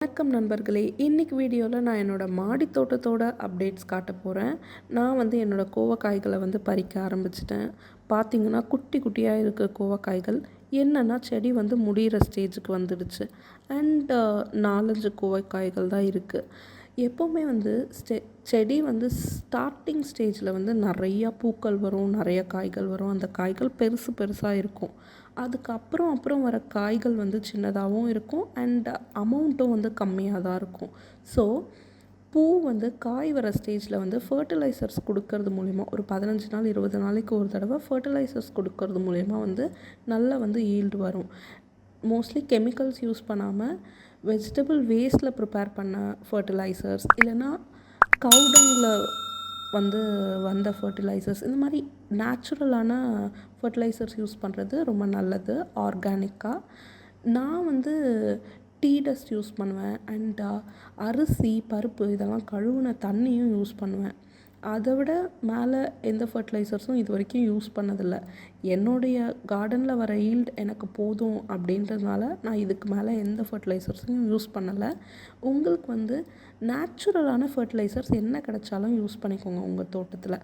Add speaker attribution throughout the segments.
Speaker 1: வணக்கம் நண்பர்களே, இன்னைக்கு வீடியோவில் நான் என்னோடய மாடி தோட்டத்தோட அப்டேட்ஸ் காட்ட போகிறேன். நான் என்னோடய கோவக்காய்களை பறிக்க ஆரம்பிச்சிட்டேன். பார்த்திங்கன்னா குட்டி குட்டியாக இருக்க கோவக்காய்கள் என்னென்னா செடி முடிகிற ஸ்டேஜுக்கு வந்துடுச்சு. அண்ட் 4-5 கோவக்காய்கள் தான் இருக்குது. எப்போவுமே செடி ஸ்டார்டிங் ஸ்டேஜில் நிறையா பூக்கள் வரும், நிறைய காய்கள் வரும். அந்த காய்கள் பெருசு பெருசாக இருக்கும். அப்புறம் வர காய்கள் சின்னதாகவும் இருக்கும். அண்ட் அமௌண்ட்டும் கம்மியாக தான் இருக்கும். ஸோ பூ காய் வர ஸ்டேஜில் ஃபர்டிலைசர்ஸ் கொடுக்கறது மூலிமா ஒரு 15 நாள் 20 நாளைக்கு ஒரு தடவை ஃபர்டிலைசர்ஸ் கொடுக்கறது மூலிமா நல்லா ஈல்டு வரும். மோஸ்ட்லி கெமிக்கல்ஸ் யூஸ் பண்ணாமல் வெஜிடபிள் வேஸ்ட்டில் ப்ரிப்பேர் பண்ண ஃபர்டிலைசர்ஸ், இல்லைன்னா கவுடங்கில் வந்த ஃபர்டிலைசர்ஸ், இந்த மாதிரி நேச்சுரலான ஃபர்டிலைசர்ஸ் யூஸ் பண்ணுறது ரொம்ப நல்லது. ஆர்கானிக்காக நான் டீ டஸ்ட் யூஸ் பண்ணுவேன். அண்ட் அரிசி பருப்பு இதெல்லாம் கழுவுன தண்ணியும் யூஸ் பண்ணுவேன். அதை விட மேலே எந்த ஃபர்டிலைசர்ஸும் இது வரைக்கும் யூஸ் பண்ணதில்லை. என்னுடைய கார்டனில் வர ஈல்டு எனக்கு போதும் அப்படின்றதுனால நான் இதுக்கு மேலே எந்த ஃபர்டிலைசர்ஸையும் யூஸ் பண்ணலை. உங்களுக்கு நேச்சுரலான ஃபர்டிலைசர்ஸ் என்ன கிடைச்சாலும் யூஸ் பண்ணிக்கோங்க உங்கள் தோட்டத்தில்.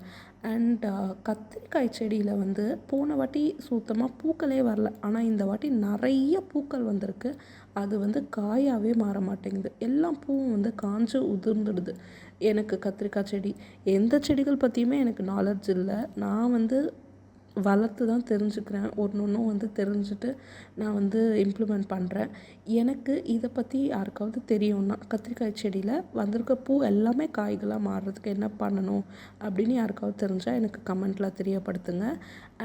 Speaker 1: அண்ட் கத்திரிக்காய் செடியில் போன வாட்டி சுத்தமாக பூக்களே வரல. ஆனால் இந்த வாட்டி நிறைய பூக்கள் வந்திருக்கு. அது காயாகவே மாற மாட்டேங்குது. எல்லாம் பூவும் காஞ்சு உதிர்ந்துடுது. எனக்கு கத்திரிக்காய் செடி எந்த செடிகள் பற்றியுமே எனக்கு நாலேஜ் இல்லை. நான் வளர்த்து தான் தெரிஞ்சுக்கிறேன். ஒன்றும் தெரிஞ்சுட்டு நான் இம்ப்ளிமெண்ட் பண்ணுறேன். எனக்கு இதை பற்றி யாருக்காவது தெரியும்னா கத்திரிக்காய் செடியில் வந்திருக்க பூ எல்லாமே காய்களாக மாறுறதுக்கு என்ன பண்ணணும் அப்படின்னு யாருக்காவது தெரிஞ்சால் எனக்கு கமெண்ட்டில் தெரியப்படுத்துங்க.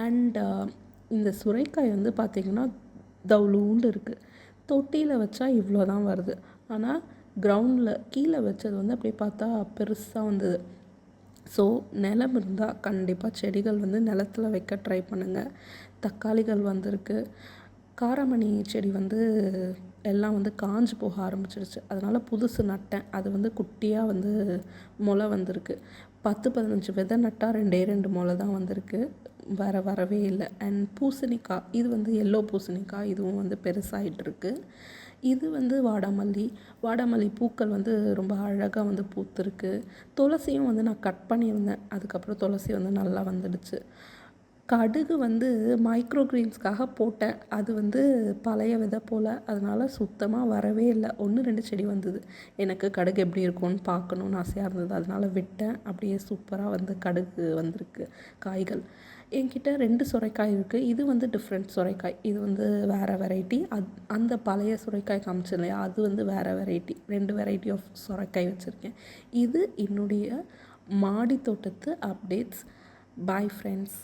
Speaker 1: அண்ட் இந்த சுரைக்காய் பார்த்திங்கன்னா தவுளூண்டு இருக்குது. தொட்டியில் வச்சா இவ்வளோ தான் வருது. ஆனால் கிரவுண்டில் கீழே வச்சது அப்படியே பார்த்தா பெருசாக வந்தது. ஸோ நிலம் இருந்தால் கண்டிப்பாக செடிகள் நிலத்தில் வைக்க ட்ரை பண்ணுங்கள். தக்காளிகள் வந்திருக்கு. காராமணி செடி எல்லாம் காஞ்சு போக ஆரம்பிச்சிருச்சு. அதனால் புதுசு நட்டேன். அது குட்டியாக முளை வந்திருக்கு. 10-15 விதை நட்டால் 2 முளை தான் வந்திருக்கு. வரவே இல்லை. அண்ட் பூசணிக்காய் இது எல்லோ பூசணிக்காய், இதுவும் பெருசாகிட்டுருக்கு. இது வாடாமல்லி பூக்கள் ரொம்ப அழகாக பூத்துருக்கு. துளசியும் நான் கட் பண்ணியிருந்தேன். அதுக்கப்புறம் துளசி நல்லா வந்துடுச்சு. கடுகு மைக்ரோ கிரீன்ஸ்க்காக போட்டேன். அது பழைய விதை போல், அதனால் சுத்தமாக வரவே இல்லை. 1-2 செடி வந்தது. எனக்கு கடுகு எப்படி இருக்கும்னு பார்க்கணுன்னு ஆசையாக இருந்தது. அதனால் விட்டேன். அப்படியே சூப்பராக கடுகு வந்திருக்கு காய்கள். என்கிட்ட 2 சுரைக்காய் இருக்குது. இது டிஃப்ரெண்ட் சுரைக்காய். இது வேறு வெரைட்டி. அந்த பழைய சுரைக்காய் காமிச்சேன் இல்லையா, அது வேறு வெரைட்டி. 2 வெரைட்டி ஆஃப் சுரைக்காய் வச்சுருக்கேன். இது என்னுடைய மாடி தோட்டத்து அப்டேட்ஸ். Bye friends.